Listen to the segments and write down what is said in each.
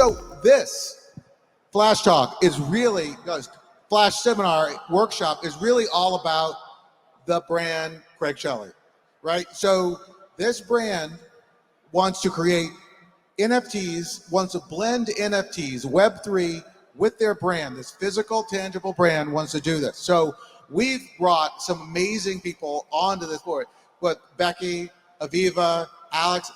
So this Flash Talk is really, Flash Seminar Workshop is really all about the brand Craig Shelly, right? So this brand wants to create NFTs, wants to blend NFTs, Web3 with their brand. This physical, tangible brand wants to do this. So we've brought some amazing people onto this board. But Becky, Aviva, Alex,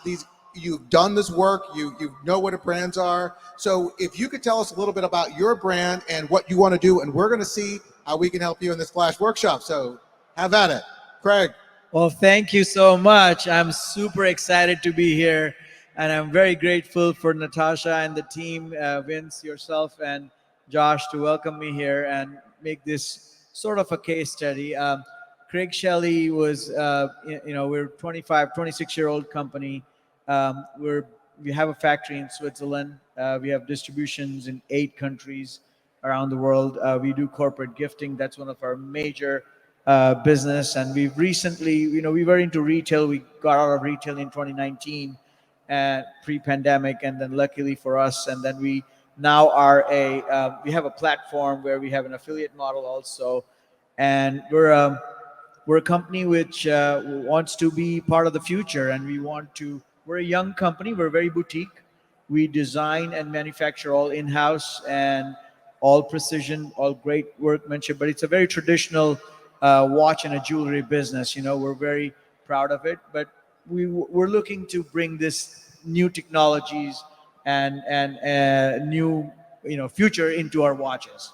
you've done this work, you know what the brands are. So if you could tell us a little bit about your brand and what you want to do, and we're going to see how we can help you in this Flash workshop. So have at it. Craig. Well, thank you so much. I'm super excited to be here, and I'm very grateful for Natasha and the team, Vince, yourself, and Josh to welcome me here and make this sort of a case study. Craig Shelly was, we're 26-year-old company. We have a factory in Switzerland. We have distributions in 8 countries around the world. We do corporate gifting. That's one of our major business. And we've recently, we were into retail. We got out of retail in 2019, pre-pandemic, and then luckily for us, and then we now are we have a platform where we have an affiliate model also, and we're a company which wants to be part of the future, and we're a young company. We're very boutique. We design and manufacture all in-house and all precision, all great workmanship, but it's a very traditional watch and a jewelry business. We're very proud of it, but we're looking to bring this new technologies and new future into our watches.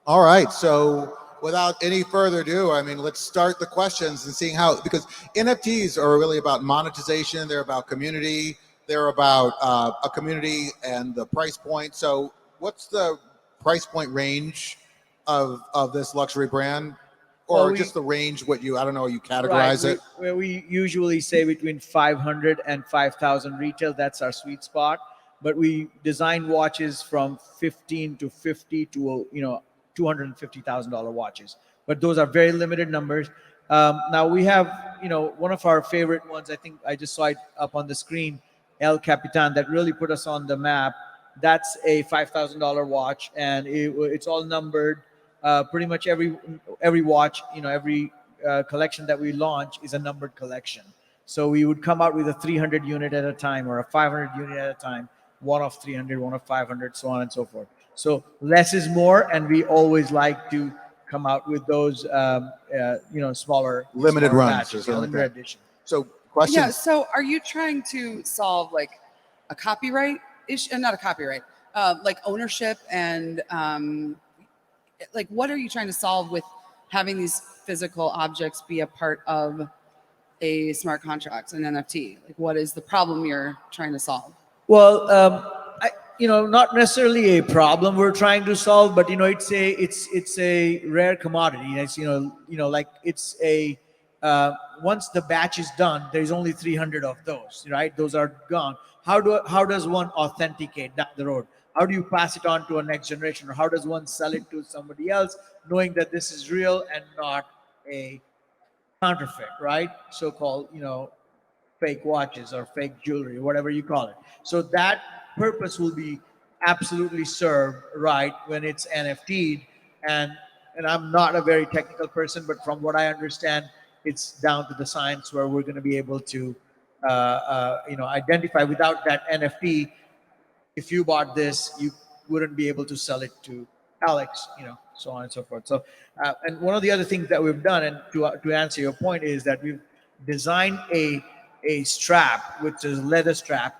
All right, so without any further ado, let's start the questions and seeing how, because NFTs are really about monetization. They're about community. They're about a community and the price point. So what's the price point range of this luxury brand? Or just the range, you categorize it? Where we usually say between 500 and 5,000 retail, that's our sweet spot. But we design watches from 15 to 50 to, $250,000 watches. But those are very limited numbers. Now we have, one of our favorite ones, I think I just saw it up on the screen, El Capitan, that really put us on the map. That's a $5,000 watch, and it's all numbered. Pretty much every watch, every collection that we launch is a numbered collection. So we would come out with a 300 unit at a time or a 500 unit at a time, one of 300, one of 500, so on and so forth. So less is more, and we always like to come out with those, smaller limited smaller runs, batches, limited edition. So questions? Yeah. So are you trying to solve like a copyright issue? Not a copyright, like ownership and. Like, what are you trying to solve with having these physical objects be a part of a smart contract, an NFT? Like, what is the problem you're trying to solve? Well, not necessarily a problem we're trying to solve, but it's a rare commodity. It's it's a once the batch is done, there's only 300 of those, right? Those are gone. How does one authenticate down the road? How do you pass it on to a next generation, or how does one sell it to somebody else, knowing that this is real and not a counterfeit, right? So-called, fake watches or fake jewelry, whatever you call it. So that purpose will be absolutely served, right, when it's NFT'd. And I'm not a very technical person, but from what I understand, it's down to the science where we're going to be able to, identify without that NFT. If you bought this, you wouldn't be able to sell it to Alex, so on and so forth. So, and one of the other things that we've done, and to answer your point, is that we've designed a strap, which is a leather strap,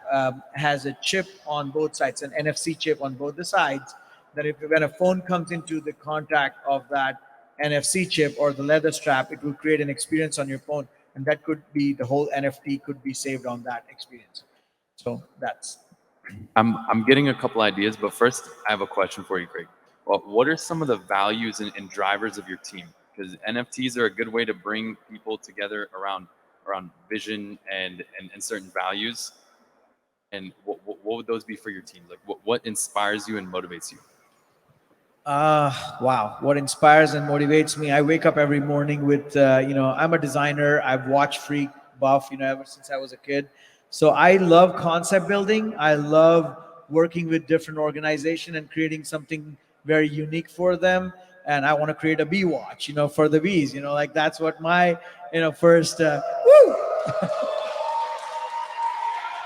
has a chip on both sides, an NFC chip on both the sides, that when a phone comes into the contact of that NFC chip or the leather strap, it will create an experience on your phone, and that could be the whole NFT could be saved on that experience. So that's. I'm getting a couple ideas, but first I have a question for you, Craig. Well, what are some of the values and drivers of your team? Because NFTs are a good way to bring people together around vision and certain values. And what would those be for your team? Like what inspires you and motivates you? Wow. What inspires and motivates me? I wake up every morning with, I'm a designer. I've watched Freak, Buff, ever since I was a kid. So I love concept building. I love working with different organizations and creating something very unique for them. And I want to create a bee watch, for the bees. Like that's what my, first. Woo!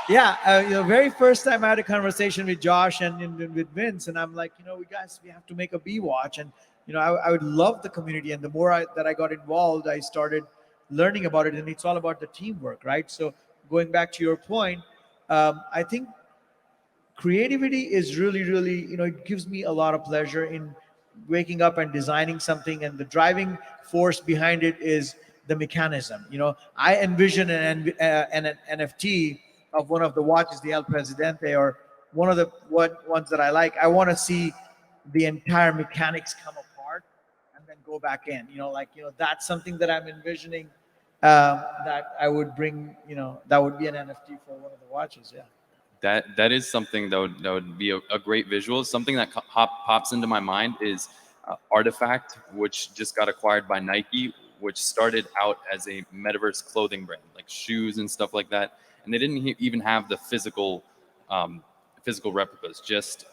Yeah, very first time I had a conversation with Josh and with Vince, and I'm like, we have to make a bee watch, and I would love the community, and the more that I got involved, I started learning about it, and it's all about the teamwork, right? So going back to your point, I think creativity is really, really, it gives me a lot of pleasure in waking up and designing something, and the driving force behind it is the mechanism. I envision an NFT of one of the watches, the El Presidente, or one of the ones that I like. I want to see the entire mechanics come apart and then go back in. That's something that I'm envisioning, that I would bring. That would be an NFT for one of the watches. Yeah. That is something that would be a great visual. Something that pops into my mind is Artifact, which just got acquired by Nike, which started out as a Metaverse clothing brand, like shoes and stuff like that. And they didn't even have the physical replicas, just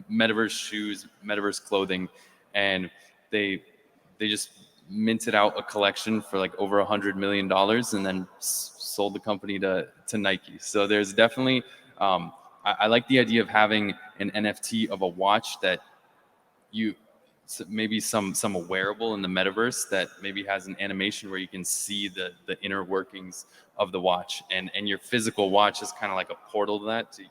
Metaverse shoes, Metaverse clothing, and they just minted out a collection for like over $100 million, and then sold the company to Nike. So there's definitely I like the idea of having an NFT of a watch that maybe some wearable in the metaverse that maybe has an animation where you can see the inner workings of the watch, and your physical watch is kind of like a portal to that, to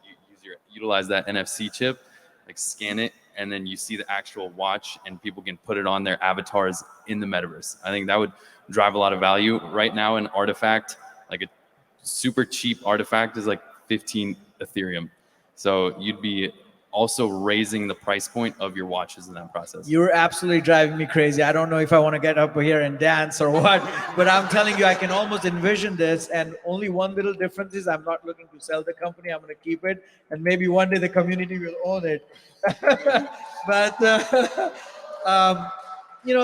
utilize that NFC chip, like scan it, and then you see the actual watch, and people can put it on their avatars in the metaverse. I think that would drive a lot of value. Right now, an artifact, like a super cheap artifact, is like 15 Ethereum. So you'd be also raising the price point of your watches in that process. You're absolutely driving me crazy. I don't know if I want to get up here and dance or what, but I'm telling you, I can almost envision this. And only one little difference is I'm not looking to sell the company. I'm going to keep it. And maybe one day the community will own it. But,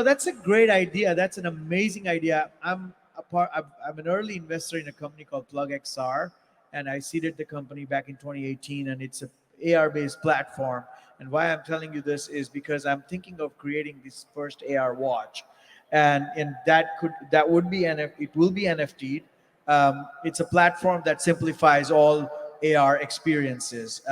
that's a great idea. That's an amazing idea. I'm an early investor in a company called Plug XR, and I seeded the company back in 2018, and it's a AR-based platform. And why I'm telling you this is because I'm thinking of creating this first AR watch, and that would be it will be NFT'd. It's a platform that simplifies all AR experiences,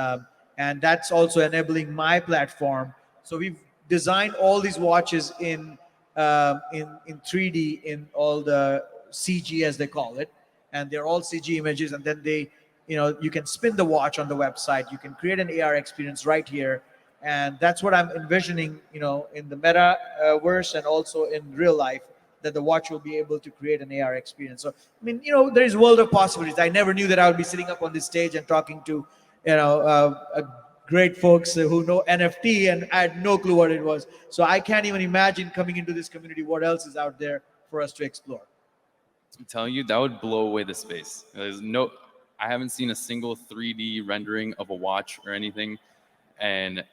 and that's also enabling my platform. So we've designed all these watches in 3D, in all the CG as they call it, and they're all CG images, and then you can spin the watch on the website. You can create an AR experience right here. And that's what I'm envisioning, in the metaverse and also in real life, that the watch will be able to create an AR experience. So, there's a world of possibilities. I never knew that I would be sitting up on this stage and talking to, great folks who know NFT, and I had no clue what it was. So I can't even imagine coming into this community, what else is out there for us to explore. I'm telling you, that would blow away the space. I haven't seen a single 3D rendering of a watch or anything. And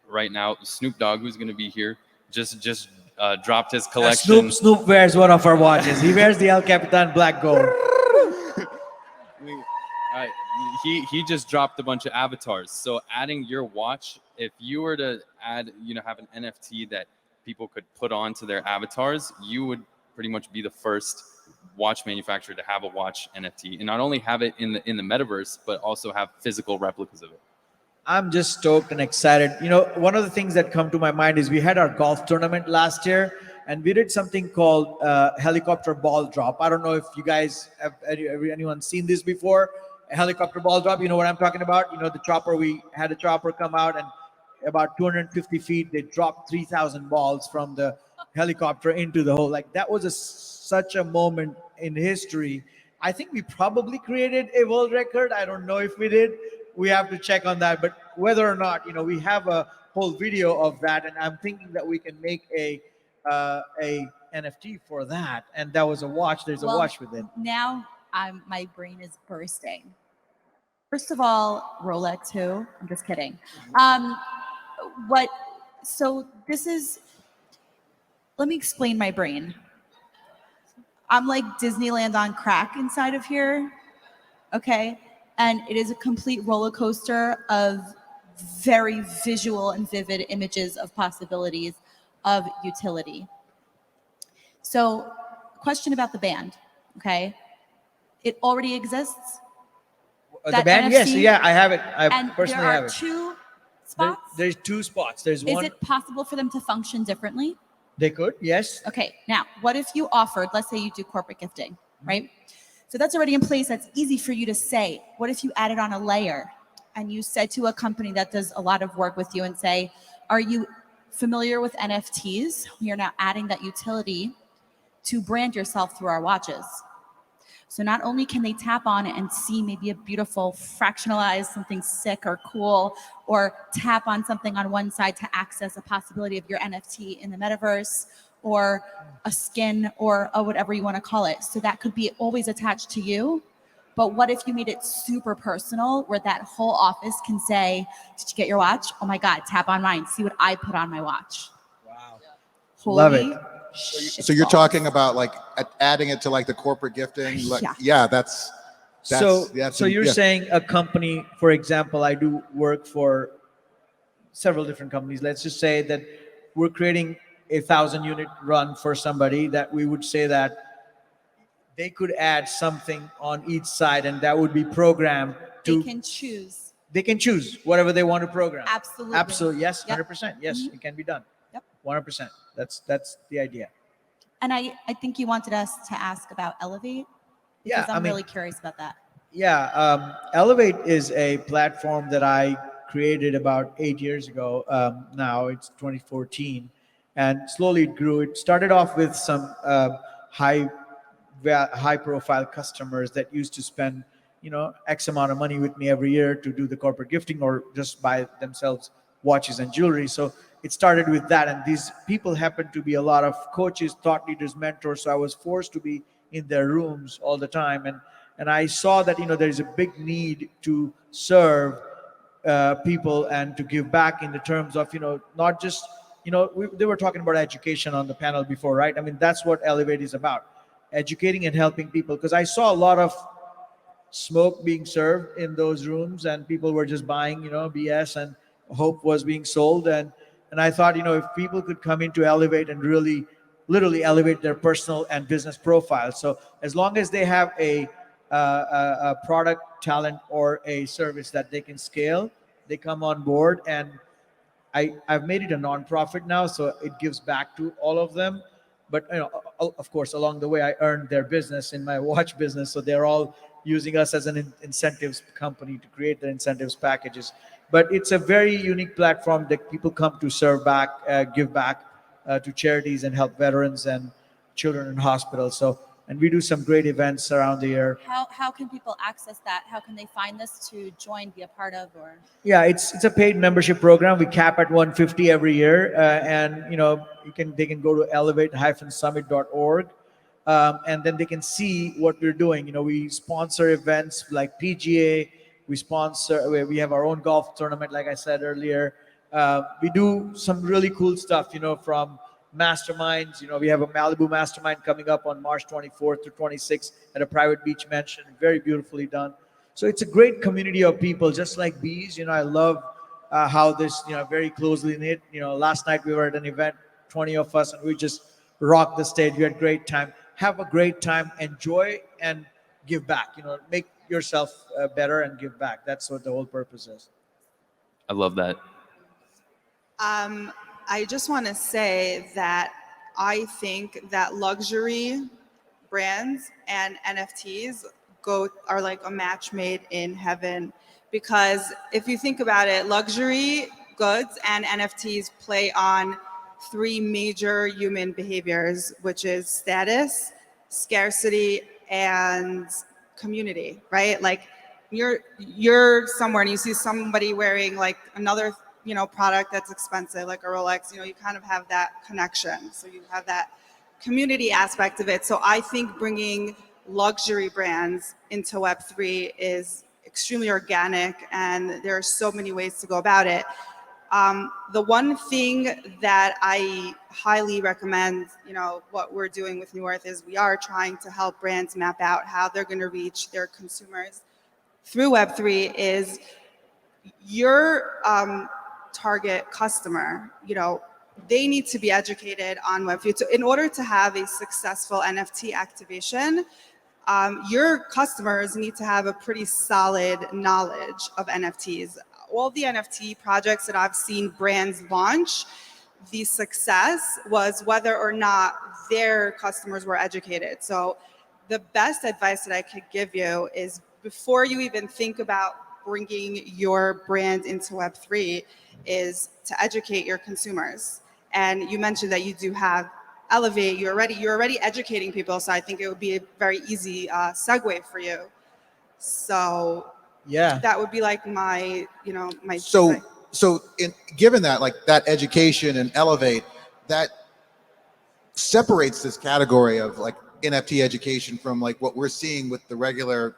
right now, Snoop Dogg, who's going to be here, just dropped his collection. Snoop wears one of our watches. He wears the El Capitan Black Gold. He just dropped a bunch of avatars. So adding your watch, if you were to add, have an NFT that people could put onto their avatars, you would pretty much be the first watch manufacturer to have a watch NFT, and not only have it in the metaverse, but also have physical replicas of it. I'm just stoked and excited. One of the things that come to my mind is we had our golf tournament last year, and we did something called helicopter ball drop. I don't know if you guys have anyone seen this before. A helicopter ball drop. You know what I'm talking about? The chopper. We had a chopper come out, and about 250 feet, they dropped 3,000 balls from the helicopter into the hole. Like, that was such a moment in history. I think we probably created a world record. I don't know if we did. We have to check on that. But whether or not, we have a whole video of that, and I'm thinking that we can make a NFT for that. And that was a watch. There's a watch with it. Now my brain is bursting. First of all, Rolex who? I'm just kidding. Let me explain my brain. I'm like Disneyland on crack inside of here. Okay. And it is a complete roller coaster of very visual and vivid images of possibilities of utility. So, question about the band, okay? It already exists. The That band, yes, NFC, yeah, I have it. I and personally there have are it. two spots. There's two spots. There's Is one. it possible for them to function differently? They could, yes. Okay, now, what if you offered, let's say you do corporate gifting, right? So that's already in place. That's easy for you to say. What if you added on a layer and you said to a company that does a lot of work with you and say, are you familiar with NFTs? We are now adding that utility to brand yourself through our watches. So not only can they tap on it and see maybe a beautiful fractionalized something sick or cool, or tap on something on one side to access a possibility of your NFT in the metaverse, or a skin, or whatever you want to call it. So that could be always attached to you. But what if you made it super personal, where that whole office can say, did you get your watch? Oh my God, tap on mine. See what I put on my watch. Wow. Holy Love it. So you're talking about like adding it to like the corporate gifting. Like, Yeah. that's So you're yeah. saying a company, for example, I do work for several different companies. Let's just say that we're creating a 1,000-unit run for somebody, that we would say that they could add something on each side, and that would be programmed to. They can choose. They can choose whatever they want to program. Absolutely. Absolutely. Yes. Yep. 100%. Yes, it can be done. Yep. 100%. That's the idea. And I think you wanted us to ask about Elevate, because Yeah, I'm really curious about that. Yeah, Elevate is a platform that I created about 8 years ago. Now it's 2014, and slowly it grew. It started off with some high-profile customers that used to spend, X amount of money with me every year to do the corporate gifting or just buy themselves watches and jewelry. So it started with that, and these people happened to be a lot of coaches, thought leaders, mentors. So I was forced to be in their rooms all the time, and I saw that there's a big need to serve people and to give back in the terms of not just they were talking about education on the panel before, right? I mean, that's what Elevate is about, educating and helping people, because I saw a lot of smoke being served in those rooms, and people were just buying BS, and hope was being sold, and I thought if people could come into Elevate and really literally elevate their personal and business profile. So as long as they have a product, talent, or a service that they can scale, they come on board. And I've made it a nonprofit now, so it gives back to all of them. But of course, along the way, I earned their business in my watch business, so they're all using us as an incentives company to create the incentives packages. But it's a very unique platform that people come to serve back, give back to charities and help veterans and children in hospitals. So, and we do some great events around the year. How can people access that? How can they find this to join, be a part of, or? Yeah, it's a paid membership program. We cap at 150 every year, and they can go to elevate-summit.org, and then they can see what we're doing. We sponsor events like PGA. We have our own golf tournament, like I said earlier. We do some really cool stuff, from masterminds. We have a Malibu mastermind coming up on March 24th to 26th at a private beach mansion, very beautifully done. So it's a great community of people, just like bees. I love how this, very closely knit. Last night we were at an event, 20 of us, and we just rocked the stage. We had a great time. Have a great time, enjoy, and give back. Make yourself better and give back. That's what the whole purpose is. I love that. I just want to say that I think that luxury brands and NFTs are like a match made in heaven, because if you think about it, luxury goods and NFTs play on three major human behaviors, which is status, scarcity, and community, right? Like you're somewhere and you see somebody wearing like another product that's expensive, like a Rolex, you kind of have that connection. So you have that community aspect of it. So I think bringing luxury brands into Web3 is extremely organic, and there are so many ways to go about it. The one thing that I highly recommend, what we're doing with New Earth is we are trying to help brands map out how they're going to reach their consumers through Web3 is your target customer, they need to be educated on Web3. So in order to have a successful NFT activation, your customers need to have a pretty solid knowledge of NFTs. All the NFT projects that I've seen brands launch, the success was whether or not their customers were educated. So the best advice that I could give you is, before you even think about bringing your brand into Web3, is to educate your consumers. And you mentioned that you do have Elevate. You're already educating people, so I think it would be a very easy segue for you. So Yeah. that would be like my, my. So given that, like that education and Elevate, that separates this category of like NFT education from like what we're seeing with the regular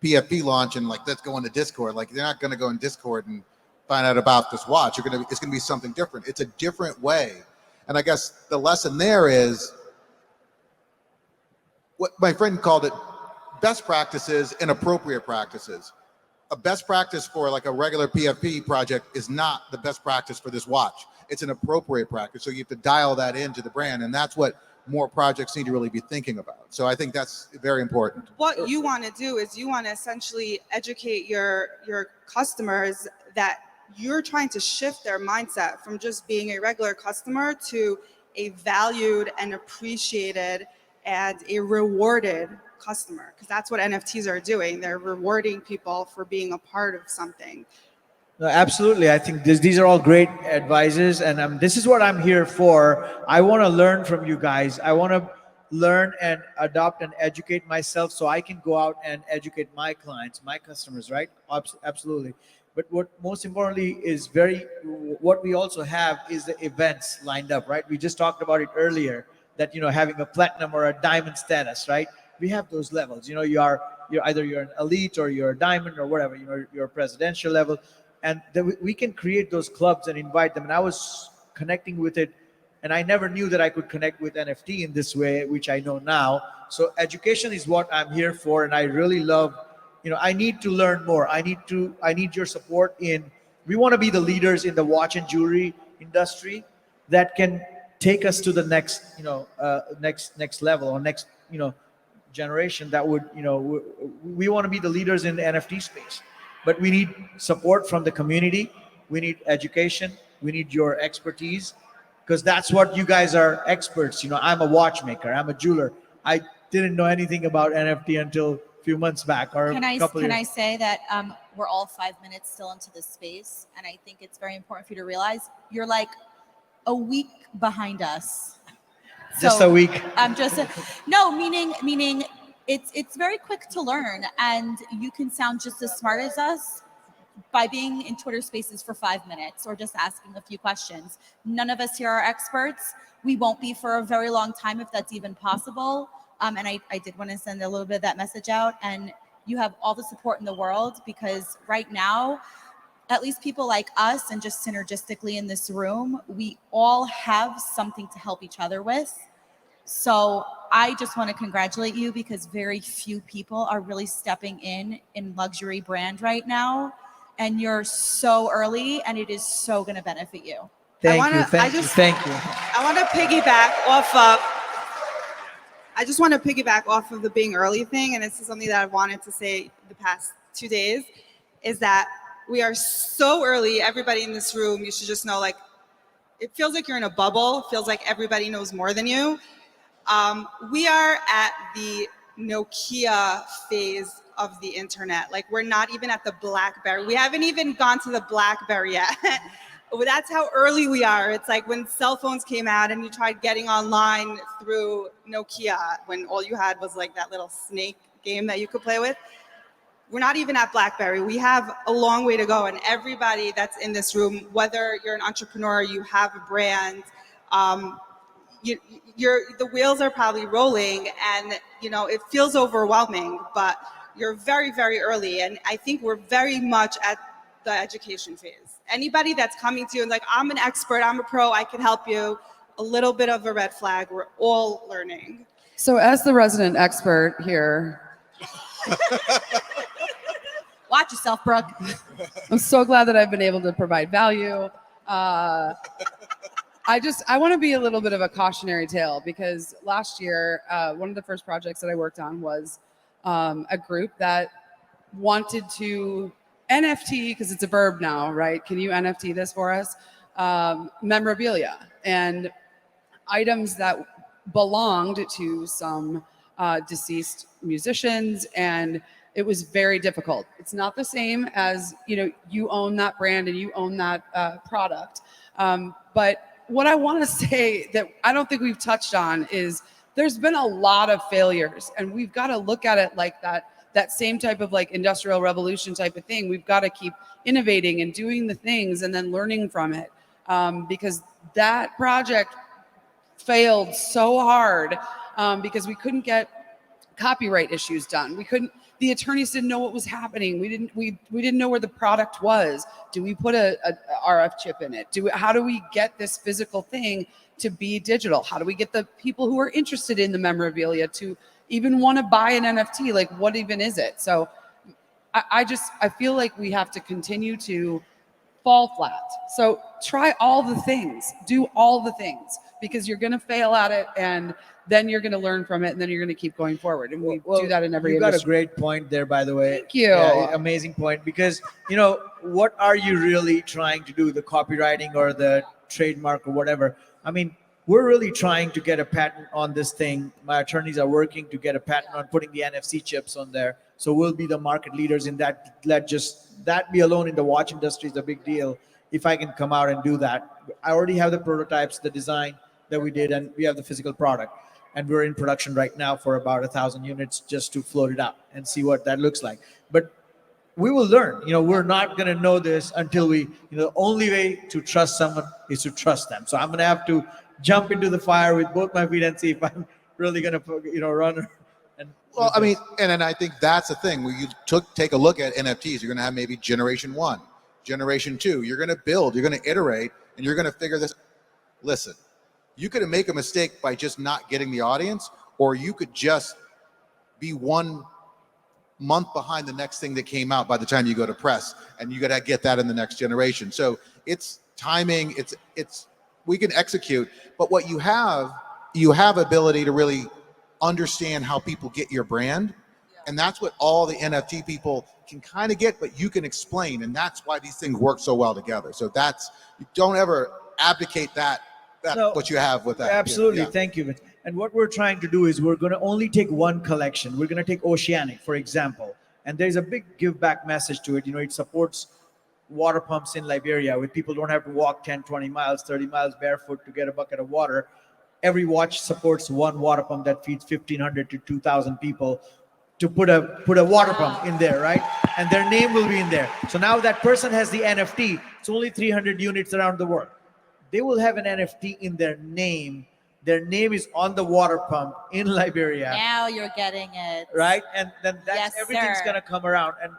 PFP launch and like, let's go into Discord. Like they're not going to go in Discord and find out about this watch. It's going to be something different. It's a different way. And I guess the lesson there is what my friend called it: best practices and appropriate practices. A best practice for like a regular PFP project is not the best practice for this watch. It's an appropriate practice. So you have to dial that into the brand. And that's what more projects need to really be thinking about. So I think that's very important. What you want to do is you want to essentially educate your customers that you're trying to shift their mindset from just being a regular customer to a valued and appreciated and a rewarded customer, because that's what NFTs are doing. They're rewarding people for being a part of something. No, absolutely. I think these are all great advices, and this is what I'm here for. I want to learn from you guys. I want to learn and adopt and educate myself so I can go out and educate my clients, my customers, right? Absolutely. But what most importantly is what we also have is the events lined up, right? We just talked about it earlier, that, having a platinum or a diamond status, right? We have those levels. You're either an elite or you're a diamond or whatever, you're a presidential level. And we can create those clubs and invite them. And I was connecting with it, and I never knew that I could connect with NFT in this way, which I know now. So education is what I'm here for, and I really love. I need to learn more. I need your support we want to be the leaders in the watch and jewelry industry that can take us to the next, next level or next, generation that would, we want to be the leaders in the NFT space. But we need support from the community. We need education. We need your expertise, because that's what you guys are experts. I'm a watchmaker. I'm a jeweler. I didn't know anything about NFT until a few months back or Can a couple I years. say that we're all 5 minutes still into this space, and I think it's very important for you to realize you're like a week behind us. Just a week. Meaning it's very quick to learn, and you can sound just as smart as us by being in Twitter Spaces for 5 minutes or just asking a few questions. None of us here are experts. We won't be for a very long time, if that's even possible. And I did want to send a little bit of that message out. And you have all the support in the world, because right now, at least people like us and just synergistically in this room, we all have something to help each other with. So I just want to congratulate you, because very few people are really stepping in luxury brand right now. And you're so early, and it is so going to benefit you. Thank you. I want to piggyback off of the being early thing. And this is something that I've wanted to say the past 2 days, is that we are so early. Everybody in this room, you should just know, like, it feels like you're in a bubble. It feels like everybody knows more than you. We are at the Nokia phase of the internet. Like, we're not even at the BlackBerry. We haven't even gone to the BlackBerry yet. That's how early we are. It's like when cell phones came out and you tried getting online through Nokia, when all you had was like that little snake game that you could play with. We're not even at BlackBerry. We have a long way to go. And everybody that's in this room, whether you're an entrepreneur, you have a brand, the wheels are probably rolling, and it feels overwhelming, but you're very, very early. And I think we're very much at the education phase. Anybody that's coming to you and like, I'm an expert, I'm a pro, I can help you, a little bit of a red flag. We're all learning. So as the resident expert here, Well, Watch yourself, Brooke. I'm so glad that I've been able to provide value. I want to be a little bit of a cautionary tale because last year, one of the first projects that I worked on was a group that wanted to NFT, because it's a verb now, right? Can you NFT this for us? Memorabilia and items that belonged to some deceased musicians, and it was very difficult. It's not the same as, you own that brand and you own that product. But what I want to say that I don't think we've touched on is there's been a lot of failures, and we've got to look at it like that same type of like industrial revolution type of thing. We've got to keep innovating and doing the things and then learning from it, because that project failed so hard because we couldn't get copyright issues done. The attorneys didn't know what was happening. We didn't know where the product was. Do we put a RF chip in it? How do we get this physical thing to be digital? How do we get the people who are interested in the memorabilia to even want to buy an NFT? Like, what even is it? So I feel like we have to continue to fall flat. So try all the things, do all the things, because you're going to fail at it, and then you're going to learn from it, and then you're going to keep going forward. And we do that in every You got industry. a great point there, by the way. Thank you. Yeah, amazing point, because what are you really trying to do? The copywriting or the trademark or whatever. I mean, we're really trying to get a patent on this thing. My attorneys are working to get a patent on putting the NFC chips on there. So we'll be the market leaders in that. That be alone in the watch industry is a big deal. If I can come out and do that, I already have the prototypes, the design that we did, and we have the physical product. And we're in production right now for about 1,000 units just to float it out and see what that looks like. But we will learn. We're not going to know this until the only way to trust someone is to trust them. So I'm going to have to jump into the fire with both my feet and see if I'm really going to run. Well, I mean, and then I think that's the thing. When you take a look at NFTs, you're going to have maybe generation 1, generation 2. You're going to build, you're going to iterate, and you're going to figure this. Listen, you could make a mistake by just not getting the audience, or you could just be 1 month behind the next thing that came out by the time you go to press, and you got to get that in the next generation. So it's timing. It's we can execute, but what you have ability to really understand how people get your brand, and that's what all the NFT people can kind of get, but you can explain, and that's why these things work so well together. So you don't ever abdicate what you have with that. Absolutely. Yeah. Thank you. And what we're trying to do is we're going to only take one collection. We're going to take Oceanic, for example, and there's a big give back message to it. It supports water pumps in Liberia, where people don't have to walk 10, 20 miles, 30 miles barefoot to get a bucket of water. Every watch supports one water pump that feeds 1,500 to 2,000 people to put a water pump in there, right? And their name will be in there. So now that person has the NFT. It's only 300 units around the world. They will have an NFT in their name. Their name is on the water pump in Liberia. Now you're getting it. Right? And then everything's going to come around, and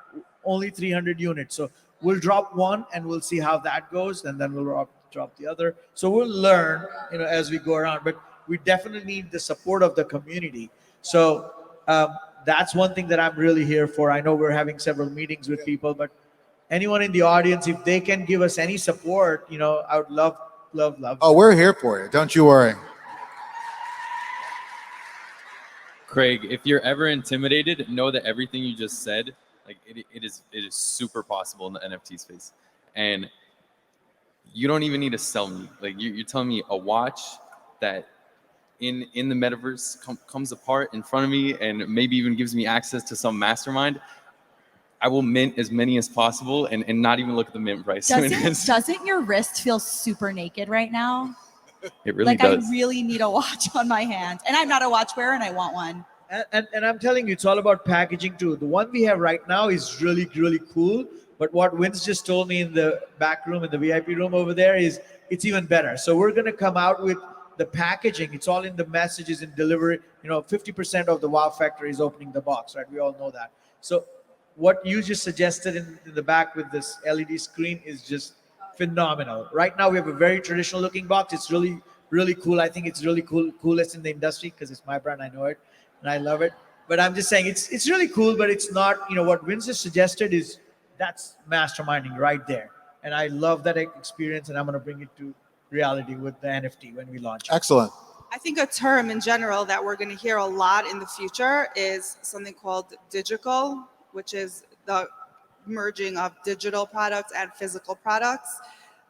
only 300 units. So we'll drop one and we'll see how that goes, and then we'll drop the other. So we'll learn, as we go around, but we definitely need the support of the community. So that's one thing that I'm really here for. I know we're having several meetings with people, but anyone in the audience, if they can give us any support, I would love. Oh, we're here for you. Don't you worry. Craig, if you're ever intimidated, know that everything you just said, like it is super possible in the NFT space. And you don't even need to sell me. Like you're telling me a watch that in the metaverse comes apart in front of me and maybe even gives me access to some mastermind. I will mint as many as possible and not even look at the mint price. Doesn't your wrist feel super naked right now? It really does. I really need a watch on my hand, and I'm not a watch wearer, and I want one. And I'm telling you, it's all about packaging too. The one we have right now is really, really cool. But what Vince just told me in the back room, in the VIP room over there, is it's even better. So we're going to come out with the packaging. It's all in the messages and delivery. 50% of the wow factor is opening the box, right? We all know that. So what you just suggested in the back with this LED screen is just phenomenal. Right now we have a very traditional looking box. It's really, really cool. I think it's really coolest in the industry because it's my brand. I know it and I love it. But I'm just saying it's really cool, but it's not, what Vince has suggested is that's masterminding right there. And I love that experience, and I'm going to bring it to reality with the NFT when we launch it. Excellent. I think a term in general that we're going to hear a lot in the future is something called digital, which is the merging of digital products and physical products.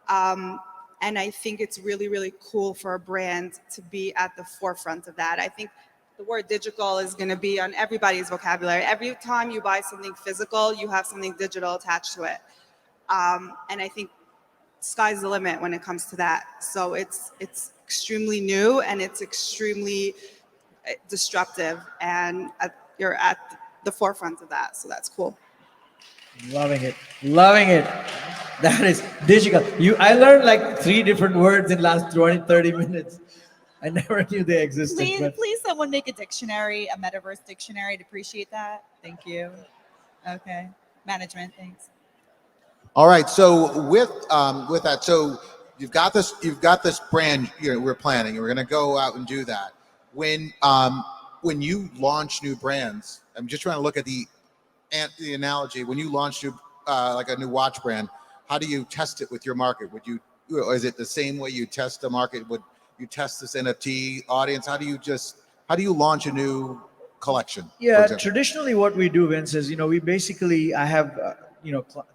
And I think it's really, really cool for a brand to be at the forefront of that. I think the word digital is going to be on everybody's vocabulary. Every time you buy something physical, you have something digital attached to it. And I think sky's the limit when it comes to that. So it's extremely new and it's extremely disruptive, and you're at the forefront of that. So that's cool. Loving it. Loving it. That is digital. I learned like 3 different words in last 20, 30 minutes. I never knew they existed. Please someone make a dictionary, a metaverse dictionary. I'd appreciate that. Thank you. Okay. Management, thanks. All right. So with that, so you've got this brand, we're planning, and we're going to go out and do that. When you launch new brands, I'm just trying to look at the analogy. When you launch like a new watch brand, how do you test it with your market? Or is it the same way you test the market? Would you test this NFT audience? How do you launch a new collection? Yeah, traditionally what we do, Vince, is I have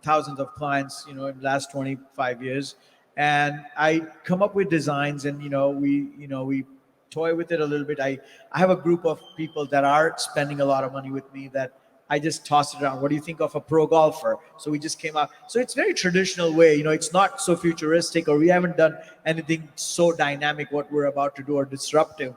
thousands of clients in the last 25 years, and I come up with designs, and we toy with it a little bit. I have a group of people that are spending a lot of money with me that I just toss it around. What do you think of a pro golfer? So we just came out. So it's very traditional way. It's not so futuristic, or we haven't done anything so dynamic what we're about to do, or disruptive,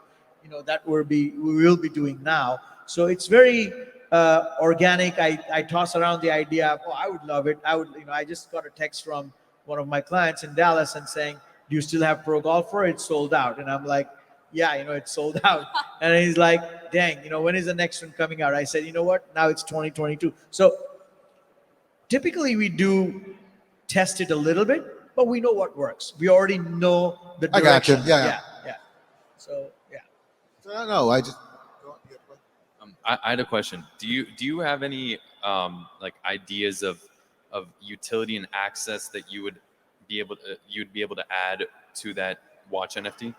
that we will be doing now. So it's very organic. I toss around the idea. Oh, I would love it. I just got a text from one of my clients in Dallas and saying, "Do you still have pro golfer? It's sold out." And I'm like, "Yeah, it's sold out." And he's like, "Dang, when is the next one coming out?" I said, "You know what? Now it's 2022. So typically we do test it a little bit, but we know what works. We already know the direction. I got you. Yeah. So, yeah. So, I don't know. I had a question. Do you have any ideas of utility and access that you'd be able to add to that watch NFT?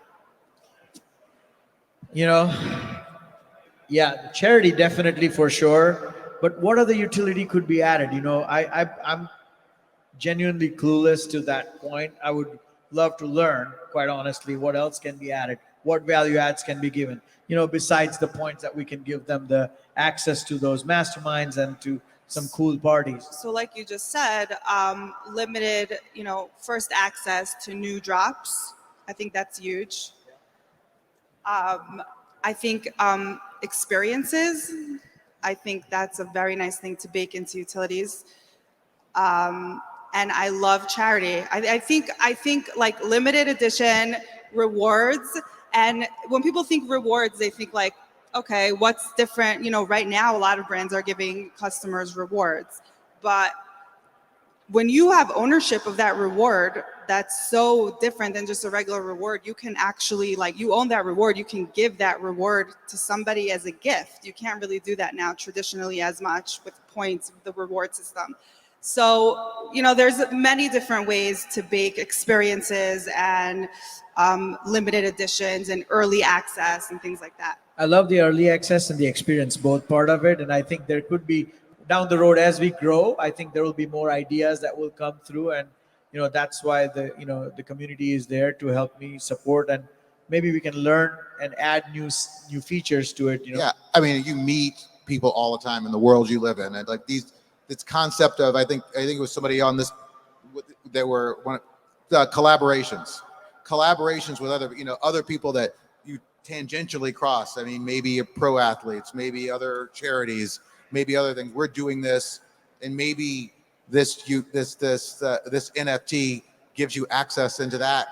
Yeah, charity definitely for sure. But what other utility could be added? I'm genuinely clueless to that point. I would love to learn, quite honestly, what else can be added, what value adds can be given, besides the points that we can give them the access to those masterminds and to some cool parties. So like you just said, limited, first access to new drops. I think that's huge. I think experiences, I think that's a very nice thing to bake into utilities. And I love charity. I think like limited edition rewards. And when people think rewards, they think like, okay, what's different? Right now, a lot of brands are giving customers rewards. But when you have ownership of that reward, that's so different than just a regular reward. You can actually, you own that reward. You can give that reward to somebody as a gift. You can't really do that now traditionally as much with points, the reward system. So, there's many different ways to bake experiences and limited editions and early access and things like that. I love the early access and the experience, both part of it. And I think there could be, down the road as we grow, I think there will be more ideas that will come through. And, that's why the community is there to help me support, and maybe we can learn and add new features to it. Yeah. I mean, you meet people all the time in the world you live in. And this concept of, I think it was somebody on this, there were collaborations with other people that you tangentially cross. I mean, maybe pro athletes, maybe other charities, maybe other things. We're doing this, and maybe this NFT gives you access into that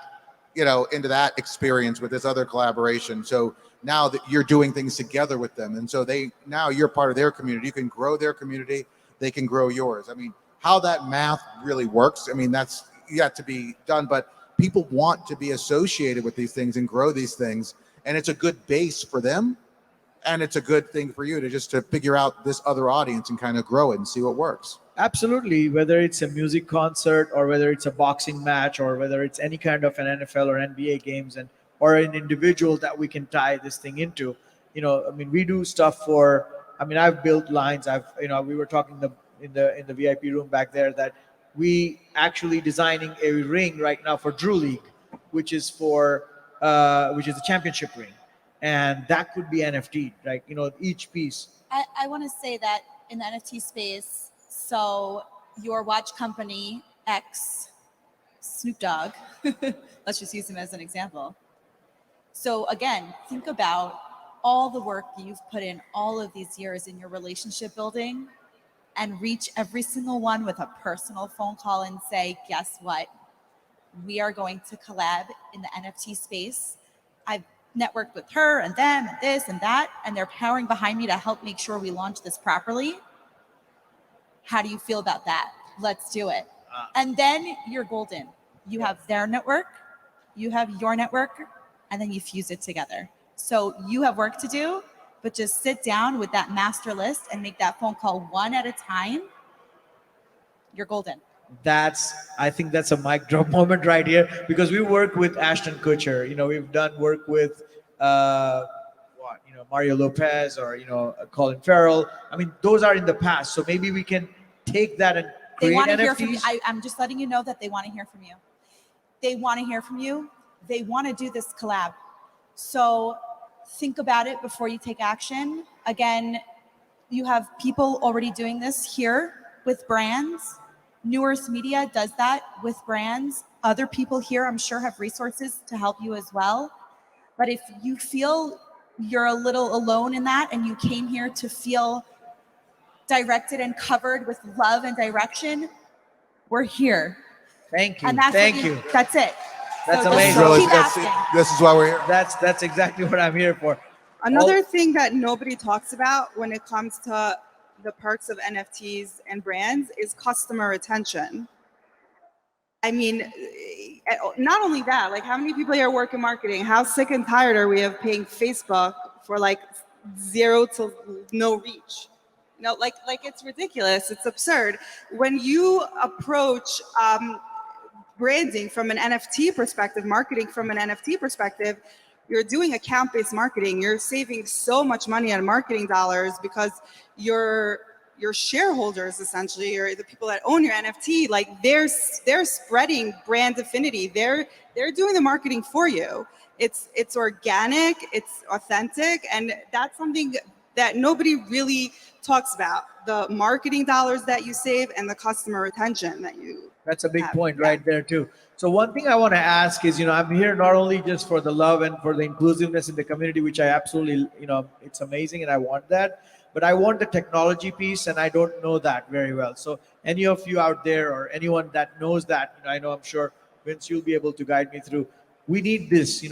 experience with this other collaboration. So now that you're doing things together with them, and so now you're part of their community. You can grow their community, they can grow yours. I mean, how that math really works, I mean, that's yet to be done, but people want to be associated with these things and grow these things, and it's a good base for them And it's a good thing for you to figure out this other audience and kind of grow it and see what works. Absolutely. Whether it's a music concert or whether it's a boxing match or whether it's any kind of an NFL or NBA games and or an individual that we can tie this thing into. I mean, we do stuff for. I mean, I've built lines. We were talking in the VIP room back there that we actually designing a ring right now for Drew League, which is the championship ring, and that could be NFT, right? Each piece. I want to say that in the NFT space, so your watch company, X, Snoop Dogg, let's just use him as an example. So again, think about all the work you've put in all of these years in your relationship building and reach every single one with a personal phone call and say, guess what? We are going to collab in the NFT space. I've networked with her and them and this and that, and they're powering behind me to help make sure we launch this properly. How do you feel about that? Let's do it. And then you're golden. You have their network, you have your network, and then you fuse it together. So you have work to do, but just sit down with that master list and make that phone call one at a time. You're golden. I think that's a mic drop moment right here, because we work with Ashton Kutcher. We've done work with Mario Lopez or Colin Farrell. I mean, those are in the past. So maybe we can take that and create They want to NFTs. hear from you. I'm just letting you know that they want to hear from you. They want to hear from you. They want to do this collab. So think about it before you take action. Again, you have people already doing this here with brands. Newers Media does that with brands. Other people here, I'm sure, have resources to help you as well. But if you feel you're a little alone in that and you came here to feel directed and covered with love and direction, we're here. Thank you. And that's Thank you. That's it. That's So amazing. just Really, keep asking. this is why we're here. That's exactly what I'm here for. Another thing that nobody talks about when it comes to the perks of NFTs and brands is customer retention. I mean, not only that, like how many people here work in marketing? How sick and tired are we of paying Facebook for like 0 to no reach? Like it's ridiculous. It's absurd. When you approach branding from an NFT perspective, marketing from an NFT perspective, you're doing account-based marketing. You're saving so much money on marketing dollars because your shareholders, essentially, or the people that own your NFT, like they're spreading brand affinity. They're doing the marketing for you. It's organic, it's authentic, and that's something that nobody really talks about. The marketing dollars that you save and the customer retention that you That's a big have. point Yeah. right there too. So one thing I want to ask is, I'm here not only just for the love and for the inclusiveness in the community, which I absolutely, it's amazing and I want that, but I want the technology piece, and I don't know that very well. So any of you out there or anyone that knows that, I'm sure Vince, you'll be able to guide me through. We need this,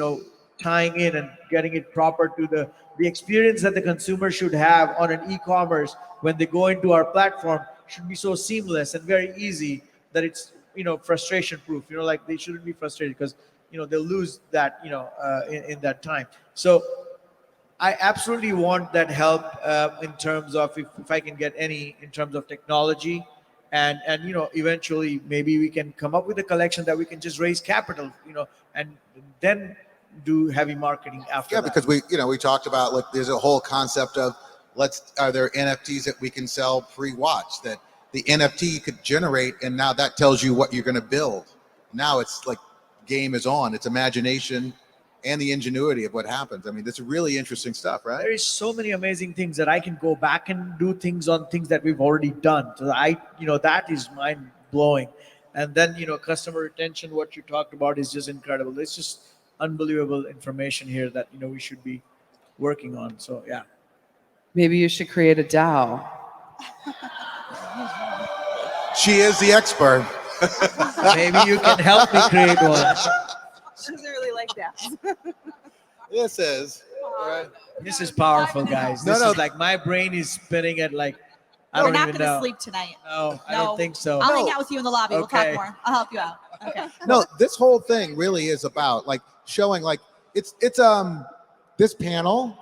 tying in and getting it proper to the experience that the consumer should have on an e-commerce when they go into our platform should be so seamless and very easy that it's frustration proof. Like they shouldn't be frustrated because they'll lose that in that time. So I absolutely want that help in terms of if I can get any in terms of technology, and eventually maybe we can come up with a collection that we can just raise capital, and then do heavy marketing after. Yeah, that. because we talked about, like, there's a whole concept of are there NFTs that we can sell pre-watch that the NFT could generate, and now that tells you what you're going to build. Now it's like game is on. It's imagination and the ingenuity of what happens. I mean, that's really interesting stuff, right? There is so many amazing things that I can go back and do things on things that we've already done. So that is mind blowing. And then, customer retention, what you talked about is just incredible. It's just unbelievable information here that, we should be working on. So, yeah. Maybe you should create a DAO. She is the expert. Maybe you can help me create one. She doesn't really like that. This is. Right. This is powerful, guys. This No. is like my brain is spinning at like, I We're don't not even going to know. sleep tonight. No, I don't think so. I'll hang out with you in the lobby. We'll Okay. talk more. I'll help you out. Okay. No, this whole thing really is about like showing, like, it's this panel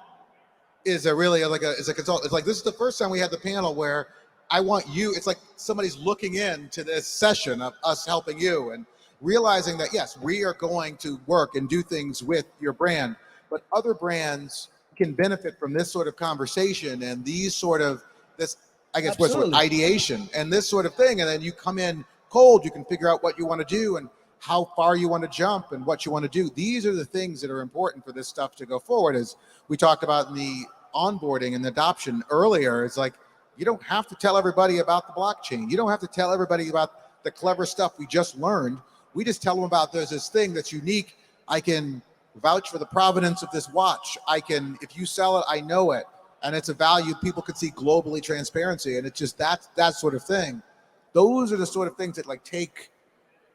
is a really is a consultant. It's like, this is the first time we had the panel where I want you, it's like somebody's looking into this session of us helping you and realizing that, yes, we are going to work and do things with your brand, but other brands can benefit from this sort of conversation and these sort of, this, I guess, what's Absolutely. ideation and this sort of thing. And then you come in cold, you can figure out what you want to do and how far you want to jump and what you want to do. These are the things that are important for this stuff to go forward. As we talked about in the onboarding and the adoption earlier, it's like, you don't have to tell everybody about the blockchain. You don't have to tell everybody about the clever stuff we just learned. We just tell them about there's this thing that's unique. I can vouch for the provenance of this watch. I can, if you sell it, I know it. And it's a value people could see globally, transparency. And it's just that sort of thing. Those are the sort of things that like take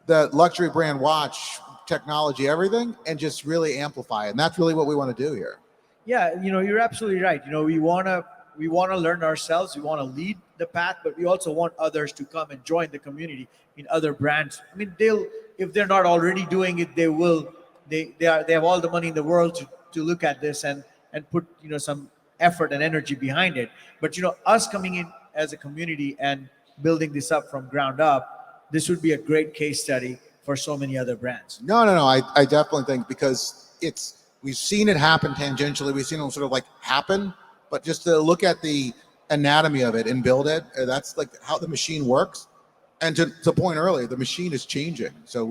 the luxury brand watch technology, everything, and just really amplify it. And that's really what we want to do here. Yeah, you're absolutely right. We want to learn ourselves. We want to lead the path, but we also want others to come and join the community in other brands. I mean, if they're not already doing it, they will. They have all the money in the world to look at this and put some effort and energy behind it. But us coming in as a community and building this up from ground up, this would be a great case study for so many other brands. No. I definitely think, because we've seen it happen tangentially. We've seen it sort of like happen, but just to look at the anatomy of it and build it, that's like how the machine works. And to the point earlier, the machine is changing. So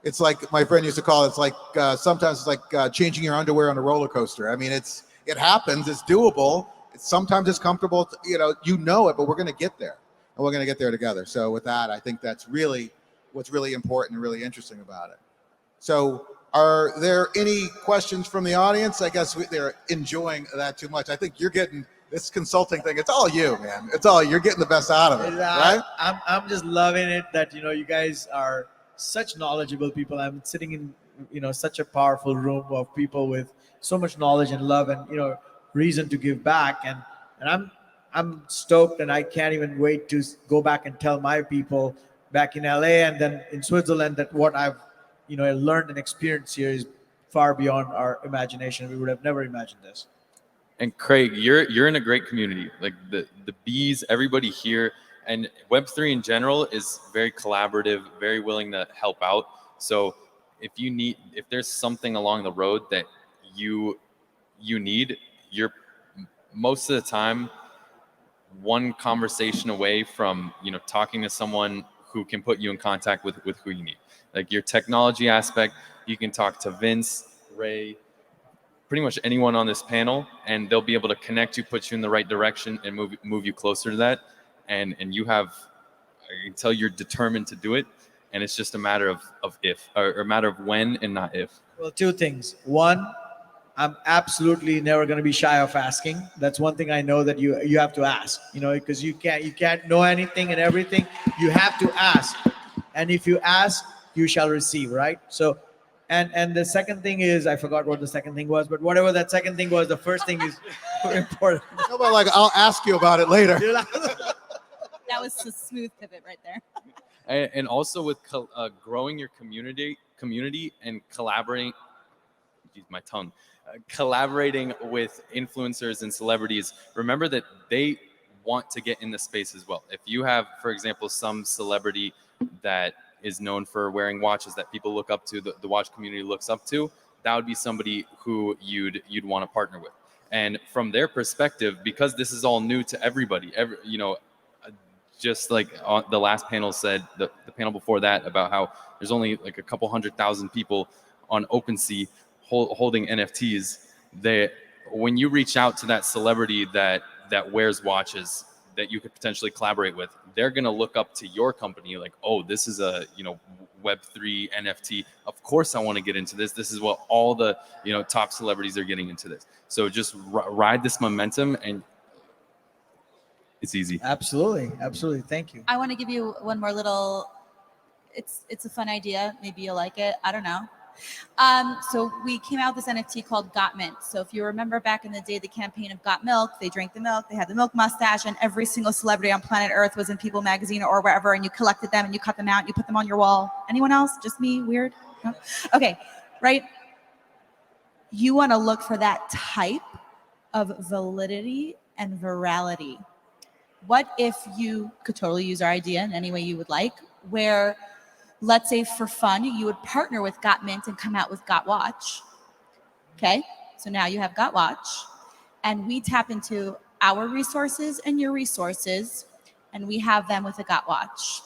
it's like my friend used to call it, it's like sometimes it's like changing your underwear on a roller coaster. I mean, it happens, it's doable. Sometimes it's comfortable, you know it, but we're going to get there, and we're going to get there together. So with that, I think that's really what's really important and really interesting about it. So are there any questions from the audience? I guess they're enjoying that too much. I think you're getting this consulting thing. It's all you, man. It's all, you're getting the best out of it, right? I'm just loving it that, you guys are such knowledgeable people. I'm sitting in, such a powerful room of people with so much knowledge and love and, reason to give back. And I'm stoked, and I can't even wait to go back and tell my people back in LA and then in Switzerland that what I've learned and experienced here is far beyond our imagination. We would have never imagined this. And Craig, you're in a great community. Like the bees, everybody here, and Web3 in general is very collaborative, very willing to help out. So if there's something along the road that you need, you're most of the time one conversation away from talking to someone who can put you in contact with who you need. Like your technology aspect, you can talk to Vince, Ray, pretty much anyone on this panel, and they'll be able to connect you, put you in the right direction, and move you closer to that. And you have, I can tell you're determined to do it, and it's just a matter of if, or a matter of when and not if. Well, two things. One, I'm absolutely never going to be shy of asking. That's one thing I know, that you have to ask, because you can't know anything and everything. You have to ask, and if you ask, you shall receive, right? So, and the second thing is, I forgot what the second thing was, but whatever that second thing was, the first thing is important. No, but like, I'll ask you about it later. That was a smooth pivot right there. And also with growing your community and collaborating, my tongue, collaborating with influencers and celebrities, remember that they want to get in the space as well. If you have, for example, some celebrity that is known for wearing watches that people look up to, the watch community looks up to, that would be somebody who you'd want to partner with. And from their perspective, because this is all new to everybody, just like the last panel said, the panel before that, about how there's only like a couple 100,000 people on OpenSea holding NFTs. When you reach out to that celebrity that wears watches that you could potentially collaborate with, they're going to look up to your company like, oh, this is a Web3 NFT. Of course I want to get into this. This is what all the top celebrities are getting into this. So just ride this momentum, and it's easy. Absolutely. Thank you. I want to give you one more little, it's a fun idea. Maybe you'll like it. I don't know. So we came out with this NFT called Got Mint. So if you remember back in the day, the campaign of Got Milk, they drank the milk, they had the milk mustache, and every single celebrity on planet Earth was in People magazine or wherever, and you collected them and you cut them out and you put them on your wall. Anyone else? Just me? Weird? No? Okay, right? You want to look for that type of validity and virality. What if you could totally use our idea in any way you would like, where, let's say for fun, you would partner with Got Mint and come out with Got Watch. Okay, so now you have Got Watch, and we tap into our resources and your resources, and we have them with a Got Watch.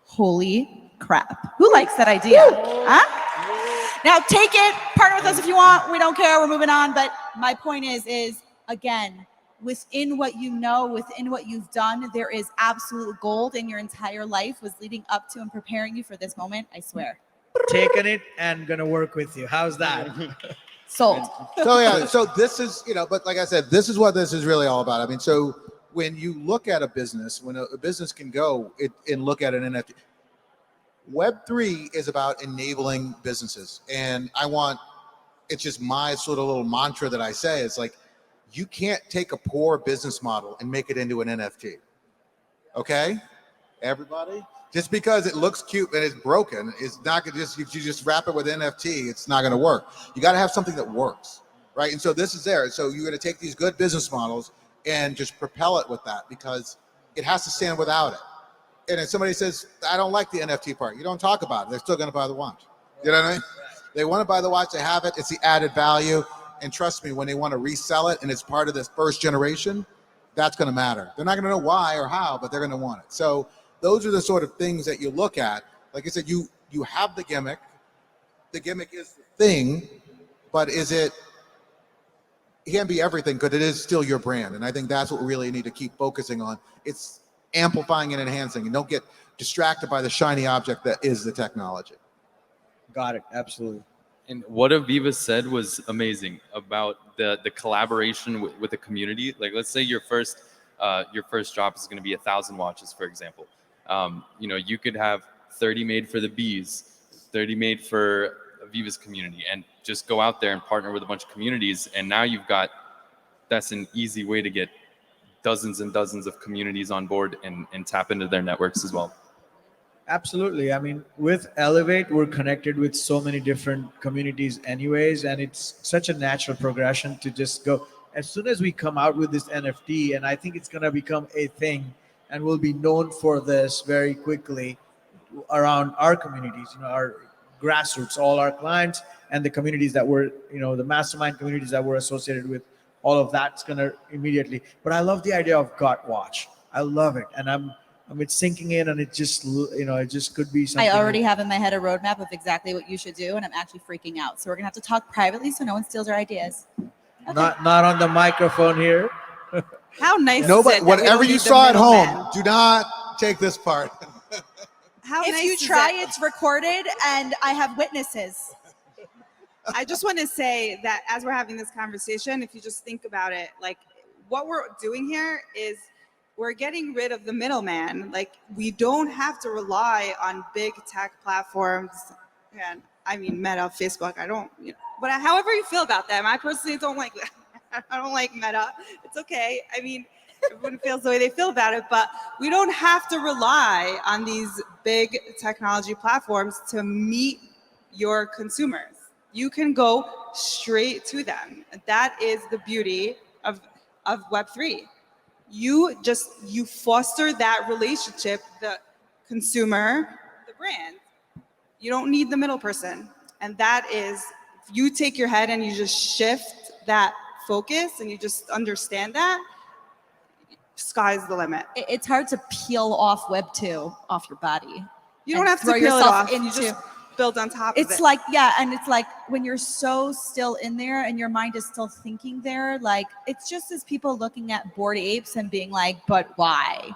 Holy crap. Who likes that idea? Huh? Now take it, partner with us if you want. We don't care, we're moving on. But my point is again, within what you know, within what you've done, there is absolute gold, and your entire life was leading up to and preparing you for this moment, I swear. Taking it and gonna work with you. How's that? Sold. So yeah, so this is, but like I said, this is what this is really all about. I mean, so when you look at a business, when a business can go and look at an NFT, Web3 is about enabling businesses. And it's just my sort of little mantra that I say, it's like, you can't take a poor business model and make it into an NFT. Okay? Everybody? Just because it looks cute and it's broken, it's not gonna if you just wrap it with NFT, it's not gonna work. You gotta have something that works, right? And so this is there. So you're gonna take these good business models and just propel it with that, because it has to stand without it. And if somebody says, I don't like the NFT part, you don't talk about it. They're still gonna buy the watch. You know what I mean? They wanna buy the watch, they have it, it's the added value. And trust me, when they wanna resell it and it's part of this first generation, that's gonna matter. They're not gonna know why or how, but they're gonna want it. So those are the sort of things that you look at. Like I said, you have the gimmick. The gimmick is the thing, but it can't be everything, because it is still your brand. And I think that's what we really need to keep focusing on. It's amplifying and enhancing, and don't get distracted by the shiny object that is the technology. Got it. Absolutely. And what Aviva said was amazing about the collaboration with the community. Like, let's say your first drop is going to be 1,000 watches, for example. You could have 30 made for the bees, 30 made for Aviva's community, and just go out there and partner with a bunch of communities. And now that's an easy way to get dozens and dozens of communities on board and tap into their networks as well. Absolutely. I mean, with Elevate, we're connected with so many different communities anyways, and it's such a natural progression to just go. As soon as we come out with this NFT, and I think it's going to become a thing, and we'll be known for this very quickly around our communities, our grassroots, all our clients, and the communities that we're, the mastermind communities that we're associated with. All of that's going to immediately. But I love the idea of Got Watch. I love it, and it's sinking in, and it just, it just could be something. I already have in my head a roadmap of exactly what you should do, and I'm actually freaking out. So we're gonna have to talk privately so no one steals our ideas. Okay. Not on the microphone here. How nice No, is but it that we whatever don't you need the saw at home, middleman? do not take this part. How If nice you is try, it? it's recorded, and I have witnesses. I just want to say that as we're having this conversation, if you just think about it, like what we're doing here is we're getting rid of the middleman. Like, we don't have to rely on big tech platforms. And I mean, Meta, Facebook, but however you feel about them, I personally don't like that. I don't like Meta. It's okay. I mean, everyone feels the way they feel about it, but we don't have to rely on these big technology platforms to meet your consumers. You can go straight to them. That is the beauty of Web3. You foster that relationship, the consumer, the brand. You don't need the middle person. And that is, if you take your head and you just shift that focus and you just understand that, sky's the limit. It's hard to peel off Web 2 off your body. You don't have to throw peel it yourself off. You into- just build on top of it. It's like, yeah, and it's like when you're so still in there and your mind is still thinking there, like it's just as people looking at Bored Apes and being like, but why?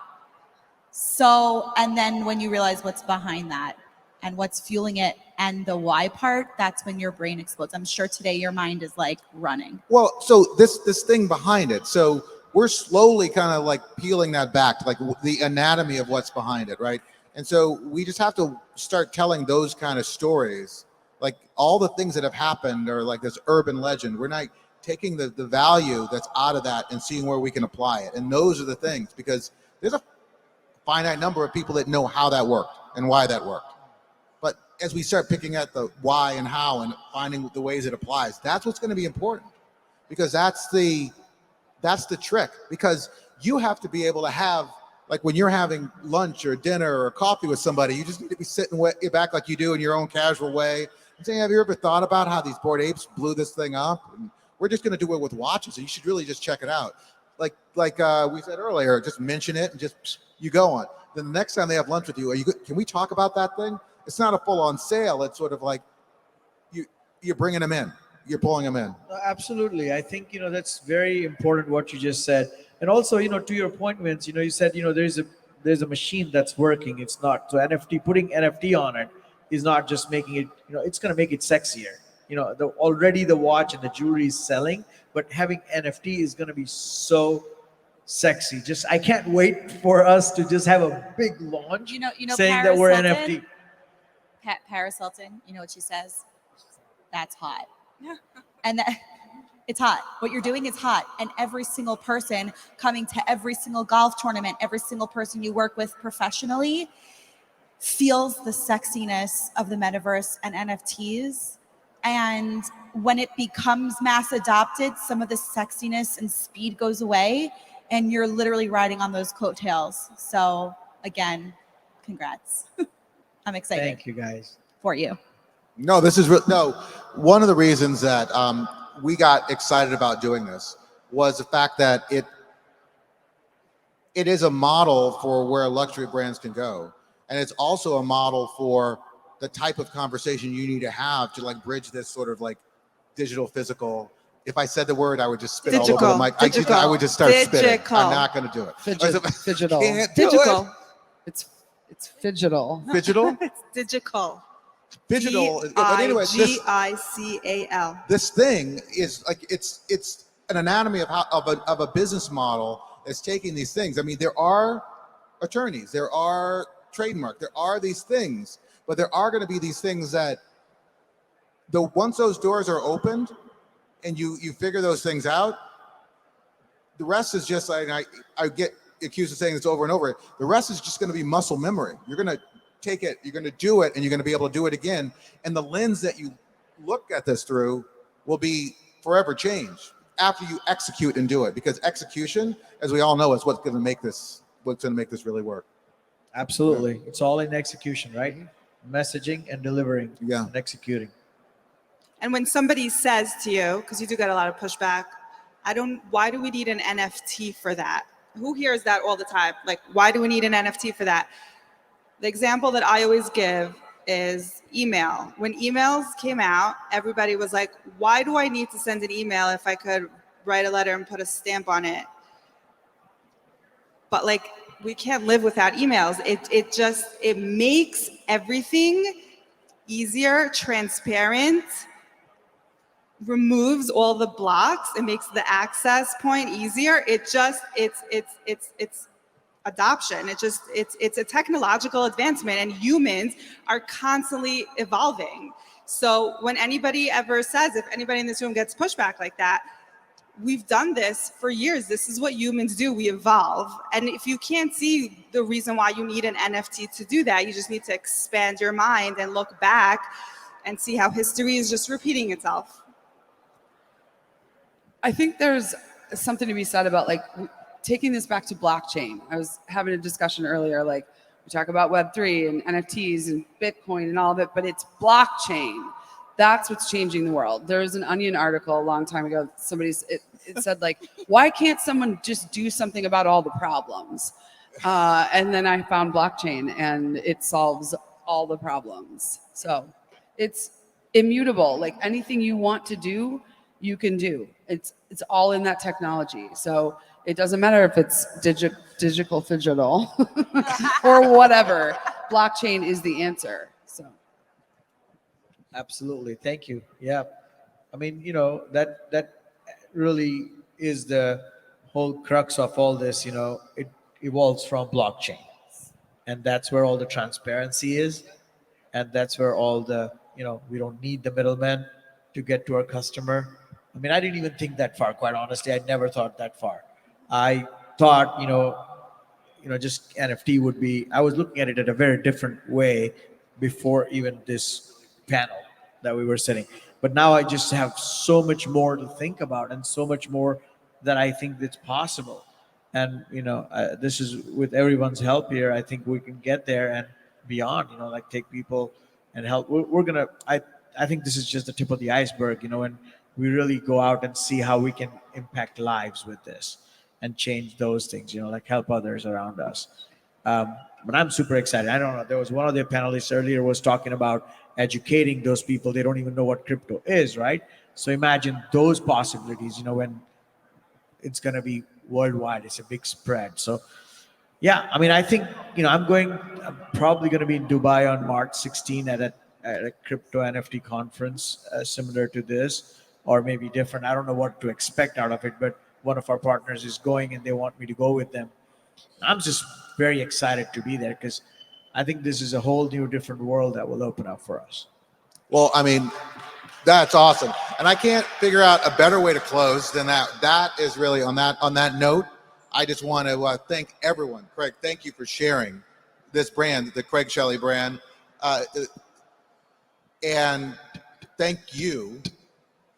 So, and then when you realize what's behind that and what's fueling it and the why part, that's when your brain explodes. I'm sure today your mind is like running. Well, so this thing behind it. So we're slowly kind of like peeling that back, like the anatomy of what's behind it, right? And so we just have to start telling those kind of stories. Like all the things that have happened are like this urban legend. We're not taking the value that's out of that and seeing where we can apply it. And those are the things, because there's a finite number of people that know how that worked and why that worked. But as we start picking at the why and how and finding the ways it applies, that's what's going to be important, because that's the That's the trick, because you have to be able to have, like when you're having lunch or dinner or coffee with somebody, you just need to be sitting back like you do in your own casual way and saying, have you ever thought about how these Bored Apes blew this thing up? And we're just going to do it with watches, and you should really just check it out. Like we said earlier, just mention it and just you go on. Then the next time they have lunch with you, can we talk about that thing? It's not a full-on sale. It's sort of like you're bringing them in. You're pulling them in. Absolutely. I think, that's very important what you just said. And also, to your point, Vince, you said, there's a machine that's working. It's not. So putting NFT on it is not just making it, it's going to make it sexier. Already the watch and the jewelry is selling, but having NFT is going to be so sexy. I can't wait for us to just have a big launch saying that Paris we're Hilton? NFT. Paris Hilton, you know what she says? That's hot. And it's hot. What you're doing is hot. And every single person coming to every single golf tournament, every single person you work with professionally feels the sexiness of the metaverse and NFTs. And when it becomes mass adopted, some of the sexiness and speed goes away, and you're literally riding on those coattails. So again, congrats. I'm excited. Thank you, guys. For you. No, this is one of the reasons that we got excited about doing this was the fact that it is a model for where luxury brands can go, and it's also a model for the type of conversation you need to have to like bridge this sort of like digital physical. If I said the word, I would just spit all over the mic. I would just start spitting. I'm not going to do it. Fidgetal. Can't do Digital. It's fidgetal. Fidgetal. It's digital. Digital. But anyway, Gical. this thing is like it's an anatomy of a business model that's taking these things. I mean, there are attorneys, there are trademark, there are these things, but there are going to be these things that once those doors are opened and you figure those things out, the rest is just like I get accused of saying this over and over. The rest is just going to be muscle memory. You're going to take it, you're going to do it, and you're going to be able to do it again. And the lens that you look at this through will be forever changed after you execute and do it, because execution, as we all know, is what's going to make this really work. Absolutely. Yeah. It's all in execution, right? Messaging and delivering and executing. And when somebody says to you, because you do get a lot of pushback, why do we need an NFT for that? Who hears that all the time? Like, why do we need an NFT for that? The example that I always give is email. When emails came out, everybody was like, why do I need to send an email if I could write a letter and put a stamp on it? But like, we can't live without emails. It makes everything easier, transparent, removes all the blocks. It makes the access point easier. It's adoption. It's a technological advancement, and humans are constantly evolving. So when anybody ever says, if anybody in this room gets pushback like that, we've done this for years. This is what humans do. We evolve. And if you can't see the reason why you need an NFT to do that, you just need to expand your mind and look back and see how history is just repeating itself. I think there's something to be said about like taking this back to blockchain. I was having a discussion earlier, like we talk about Web3 and NFTs and Bitcoin and all of it, but it's blockchain. That's what's changing the world. There was an Onion article a long time ago. It said like, why can't someone just do something about all the problems? And then I found blockchain, and it solves all the problems. So it's immutable. Like anything you want to do, you can do. It's all in that technology. So it doesn't matter if it's digital fidgetal or whatever. Blockchain is the answer. So absolutely. Thank you. Yeah. I mean, that really is the whole crux of all this. It evolves from blockchain, and that's where all the transparency is, and that's where all the we don't need the middleman to get to our customer. I mean, I didn't even think that far, quite honestly. I never thought that far. I thought just NFT would be, I was looking at it in a very different way before even this panel that we were sitting. But now I just have so much more to think about and so much more that I think that's possible. And this is with everyone's help here. I think we can get there and beyond. Like take people and help. We're gonna. I think this is just the tip of the iceberg. And we really go out and see how we can impact lives with this and change those things. Like help others around us. But I'm super excited. I don't know. There was one of the panelists earlier was talking about educating those people. They don't even know what crypto is, right? So imagine those possibilities. When it's going to be worldwide, it's a big spread. So yeah, I mean, I think I'm probably going to be in Dubai on March 16 at a crypto NFT conference similar to this, or maybe different. I don't know what to expect out of it, but one of our partners is going and they want me to go with them. I'm just very excited to be there because I think this is a whole new different world that will open up for us. Well, I mean, that's awesome. And I can't figure out a better way to close than that. That is really on that note. I just want to thank everyone. Craig, thank you for sharing this brand, the Craig Shelly brand. And thank you.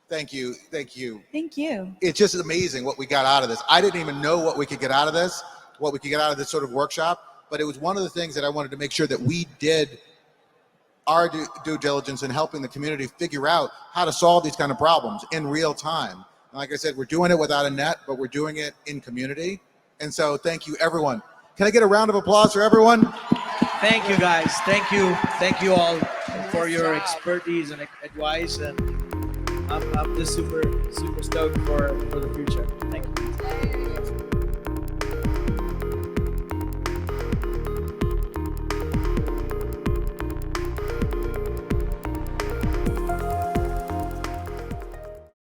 Thank you. Thank you. It's just amazing what we got out of this. I didn't even know what we could get out of this, sort of workshop, but it was one of the things that I wanted to make sure that we did our due diligence in helping the community figure out how to solve these kind of problems in real time. And like I said, we're doing it without a net, but we're doing it in community. And so thank you, everyone. Can I get a round of applause for everyone? Thank you, guys. Thank you all for your expertise and advice. And I'm just super stoked for the future. Thank you.